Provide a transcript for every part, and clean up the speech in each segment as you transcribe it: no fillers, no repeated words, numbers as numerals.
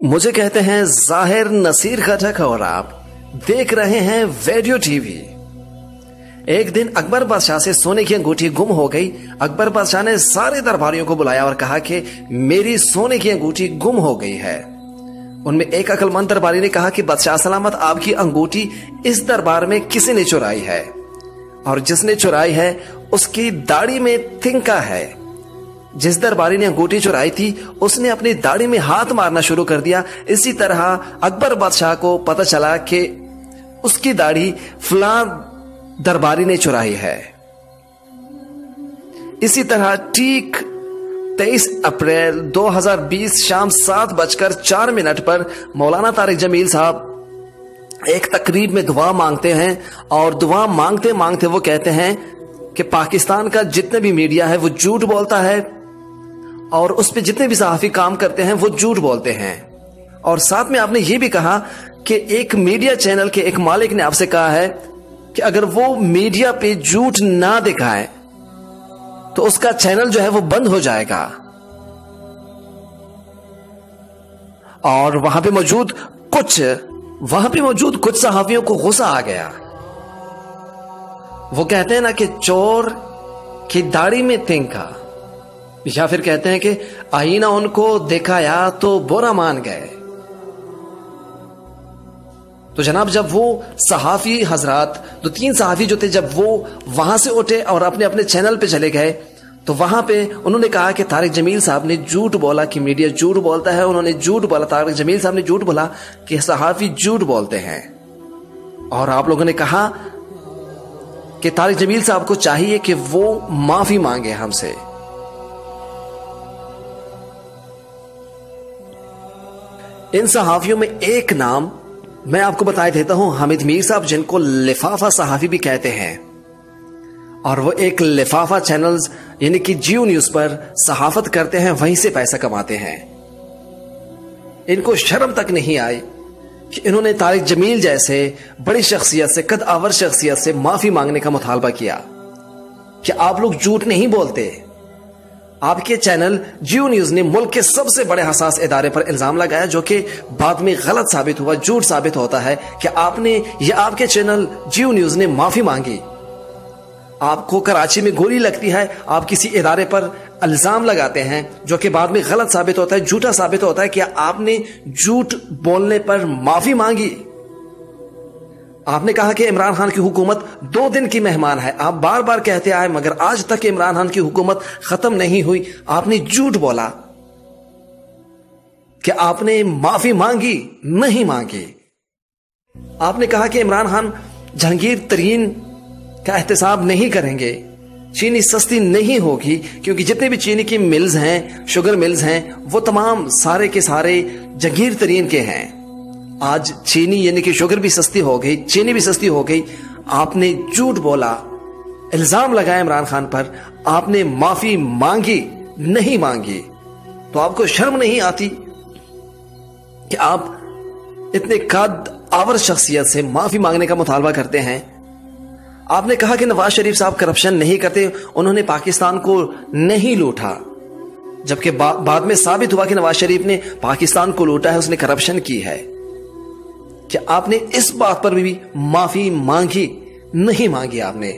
मुझे कहते हैं जाहिर नसीर खटक और आप देख रहे हैं वीडियो टीवी। एक दिन अकबर बादशाह से सोने की अंगूठी गुम हो गई। अकबर बादशाह ने सारे दरबारियों को बुलाया और कहा कि मेरी सोने की अंगूठी गुम हो गई है। उनमें एक अक्लमंद दरबारी ने कहा कि बादशाह सलामत, आपकी अंगूठी इस दरबार में किसी ने चुराई है और जिसने चुराई है उसकी दाढ़ी में तिनका है। जिस दरबारी ने अंगूठी चुराई थी उसने अपनी दाढ़ी में हाथ मारना शुरू कर दिया। इसी तरह अकबर बादशाह को पता चला कि उसकी दाढ़ी फलां दरबारी ने चुराई है। इसी तरह ठीक 23 अप्रैल 2020 शाम 7:04 पर मौलाना तारिक जमील साहब एक तकरीब में दुआ मांगते हैं और दुआ मांगते मांगते वो कहते हैं कि पाकिस्तान का जितने भी मीडिया है वो झूठ बोलता है और उस पे जितने भी सहाफी काम करते हैं वो झूठ बोलते हैं। और साथ में आपने ये भी कहा कि एक मीडिया चैनल के एक मालिक ने आपसे कहा है कि अगर वो मीडिया पे झूठ ना दिखाए तो उसका चैनल जो है वो बंद हो जाएगा। और वहां पे मौजूद कुछ सहाफियों को गुस्सा आ गया। वो कहते हैं ना कि चोर की दाढ़ी में तिनका, या फिर कहते हैं कि आईना उनको दिखाया तो बुरा मान गए। तो जनाब जब वो सहाफी हजरात 2-3 सहाफी जो थे जब वो वहां से उठे और अपने अपने चैनल पे चले गए तो वहां पे उन्होंने कहा कि तारिक जमील साहब ने झूठ बोला कि मीडिया झूठ बोलता है। उन्होंने झूठ बोला, तारिक जमील साहब ने झूठ बोला कि सहाफी झूठ बोलते हैं। और आप लोगों ने कहा कि तारिक जमील साहब को चाहिए कि वो माफी मांगे हमसे। इन सहाफियों में एक नाम मैं आपको बताए देता हूं, हामिद मीर साहब, जिनको लिफाफा सहाफी भी कहते हैं। और वो एक लिफाफा चैनल्स यानी कि जियो न्यूज पर सहाफत करते हैं, वहीं से पैसा कमाते हैं। इनको शर्म तक नहीं आई कि इन्होंने तारिक जमील जैसे बड़ी शख्सियत से, कद आवर शख्सियत से माफी मांगने का मुतालबा किया कि आप लोग झूठ नहीं बोलते। आपके चैनल जियो न्यूज ने मुल्क के सबसे बड़े हसास इदारे पर इल्जाम लगाया जो कि बाद में गलत साबित हुआ, झूठ साबित होता है कि आपके चैनल जियो न्यूज ने माफी मांगी। आपको कराची में गोली लगती है, आप किसी इदारे पर इल्जाम लगाते हैं जो कि बाद में गलत साबित होता है, झूठा साबित होता है कि आपने झूठ बोलने पर माफी मांगी। आपने कहा कि इमरान खान की हुकूमत 2 दिन की मेहमान है। आप बार बार कहते आए मगर आज तक इमरान खान की हुकूमत खत्म नहीं हुई। आपने झूठ बोला कि आपने माफी मांगी, नहीं मांगी। आपने कहा कि इमरान खान जहांगीर तरीन का एहतसाब नहीं करेंगे, चीनी सस्ती नहीं होगी, क्योंकि जितने भी चीनी की मिल्स हैं, शुगर मिल्स हैं, वो तमाम सारे के सारे जहांगीर तरीन के हैं। आज चीनी यानी कि शुगर भी सस्ती हो गई, चीनी भी सस्ती हो गई। आपने झूठ बोला, इल्जाम लगाया इमरान खान पर, आपने माफी मांगी, नहीं मांगी। तो आपको शर्म नहीं आती कि आप इतने कद आवर शख्सियत से माफी मांगने का मुतालबा करते हैं। आपने कहा कि नवाज शरीफ साहब करप्शन नहीं करते, उन्होंने पाकिस्तान को नहीं लूटा, जबकि बाद में साबित हुआ कि नवाज शरीफ ने पाकिस्तान को लूटा है, उसने करप्शन की है। क्या आपने इस बात पर भी माफी मांगी? नहीं मांगी आपने।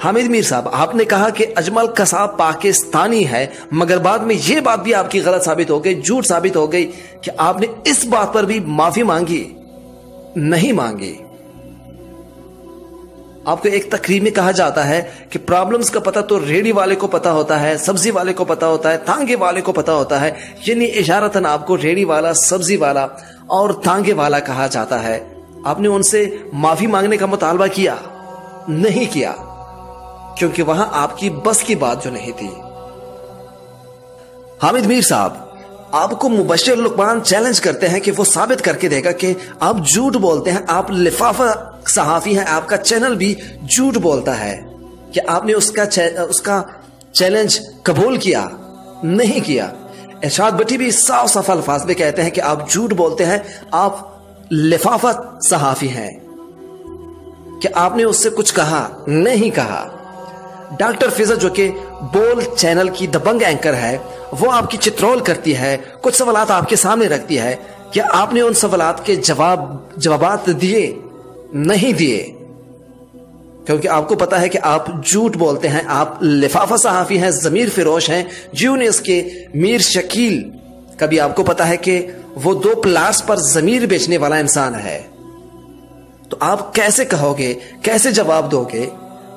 हामिद मीर साहब, आपने कहा कि अजमल कसाब पाकिस्तानी है, मगर बाद में यह बात भी आपकी गलत साबित हो गई, झूठ साबित हो गई कि आपने इस बात पर भी माफी मांगी, नहीं मांगी। आपको एक तकरीर में कहा जाता है कि प्रॉब्लम्स का पता तो रेडी वाले को पता होता है, सब्जी वाले को पता होता है, तांगे वाले को पता होता है। यानी इशारतन आपको रेडी वाला, सब्जी वाला और तांगे वाला कहा जाता है। आपने उनसे माफी मांगने का मुतालबा किया? नहीं किया, क्योंकि वहां आपकी बस की बात जो नहीं थी। हामिद मीर साहब, आपको मुबश्शिर लुकमान चैलेंज करते हैं कि वो साबित करके देगा कि आप झूठ बोलते हैं, आप लिफाफा सहाफी हैं, आपका चैनल भी झूठ बोलता है। कि आपने उसका चैलेंज कबूल किया? नहीं किया। इरशाद भट्टी भी साफ साफ अल्फाज में कहते हैं कि आप झूठ बोलते हैं, आप लिफाफा सहाफी हैं। कि आपने उससे कुछ कहा? नहीं कहा। डॉक्टर फिजा जो कि बोल चैनल की दबंग एंकर है, वो आपकी चित्रोल करती है, कुछ सवालात आपके सामने रखती है। क्या आपने उन सवालात के जवाबात दिए? नहीं दिए, क्योंकि आपको पता है कि आप झूठ बोलते हैं। आप लिफाफा सहाफी हैं, जमीर फिरोश हैं, जियो न्यूज़ के मीर शकील। कभी आपको पता है कि वो 2 प्लाट्स पर जमीर बेचने वाला इंसान है। तो आप कैसे कहोगे, कैसे जवाब दोगे,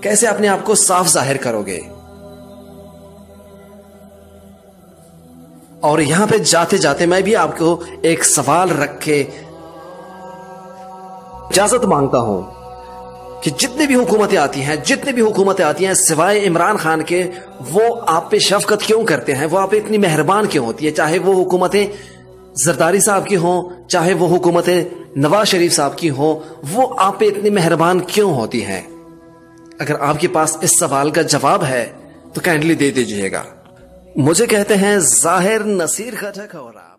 कैसे अपने आप को साफ जाहिर करोगे? और यहां पे जाते जाते मैं भी आपको एक सवाल रख के इजाजत मांगता हूं कि जितनी भी हुकूमतें आती हैं सिवाय इमरान खान के, वो आप पे शफकत क्यों करते हैं? वो आप पे इतनी मेहरबान क्यों होती है? चाहे वो हुकूमतें जरदारी साहब की हों, चाहे वो हुकूमतें नवाज शरीफ साहब की हों, वो आप पे इतनी मेहरबान क्यों होती हैं? अगर आपके पास इस सवाल का जवाब है तो काइंडली दे दीजिएगा। मुझे कहते हैं जाहिर नसीर खटक और आप